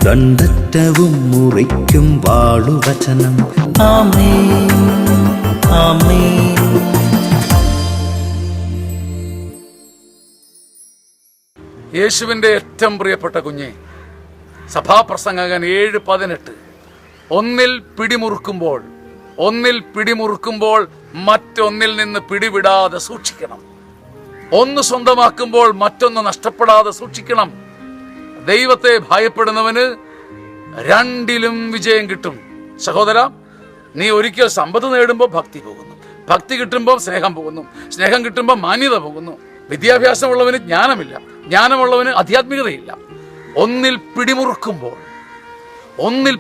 രണ്ടറ്റവും മുറിക്കും വാളുവചനം. ആമേൻ, ആമേൻ. യേശുവിൻ്റെ ഏറ്റവും പ്രിയപ്പെട്ട കുഞ്ഞെ, സഭാപ്രസംഗകൻ 7:18 ഒന്നിൽ പിടിമുറുക്കുമ്പോൾ മറ്റൊന്നിൽ നിന്ന് പിടിവിടാതെ സൂക്ഷിക്കണം. ഒന്ന് സ്വന്തമാക്കുമ്പോൾ മറ്റൊന്ന് നഷ്ടപ്പെടാതെ സൂക്ഷിക്കണം. ദൈവത്തെ ഭയപ്പെടുന്നവന് രണ്ടിലും വിജയം കിട്ടും. സഹോദര, നീ ഒരിക്കൽ സമ്പത്ത് നേടുമ്പോൾ ഭക്തി പോകുന്നു, ഭക്തി കിട്ടുമ്പോൾ സ്നേഹം പോകുന്നു, സ്നേഹം കിട്ടുമ്പോൾ മാന്യത പോകുന്നു. വിദ്യാഭ്യാസമുള്ളവന് ജ്ഞാനമില്ല, ജ്ഞാനമുള്ളവന് ആധ്യാത്മികതയില്ല. ഒന്നിൽ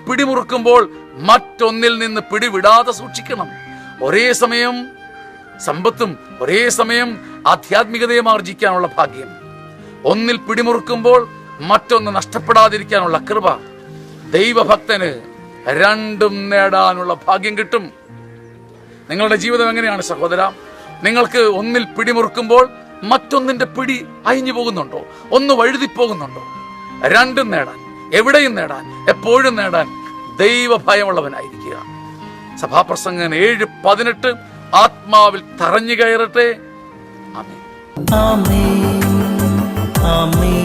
പിടിമുറുക്കുമ്പോൾ മറ്റൊന്നിൽ നിന്ന് പിടിവിടാതെ സൂക്ഷിക്കണം. ഒരേ സമയം സമ്പത്തും ഒരേ സമയം ആധ്യാത്മികതയും ആർജിക്കാനുള്ള ഭാഗ്യം. ഒന്നിൽ പിടിമുറുക്കുമ്പോൾ മറ്റൊന്ന് നഷ്ടപ്പെടാതിരിക്കാനുള്ള കൃപ. ദൈവഭക്തന് രണ്ടും നേടാനുള്ള ഭാഗ്യം കിട്ടും. നിങ്ങളുടെ ജീവിതം എങ്ങനെയാണ് സഹോദര? നിങ്ങൾക്ക് ഒന്നിൽ പിടിമുറുക്കുമ്പോൾ മറ്റൊന്നിന്റെ പിടി അഴിഞ്ഞു പോകുന്നുണ്ടോ? ഒന്ന് വഴുതിപ്പോകുന്നുണ്ടോ? രണ്ടും നേടാൻ, എവിടെയും നേടാൻ, എപ്പോഴും നേടാൻ ദൈവഭയമുള്ളവനായിരിക്കുക. സഭാപ്രസംഗൻ 7:18 ആത്മാവിൽ തറഞ്ഞു കയറട്ടെ. ആമേൻ, ആമേൻ, ആമേൻ.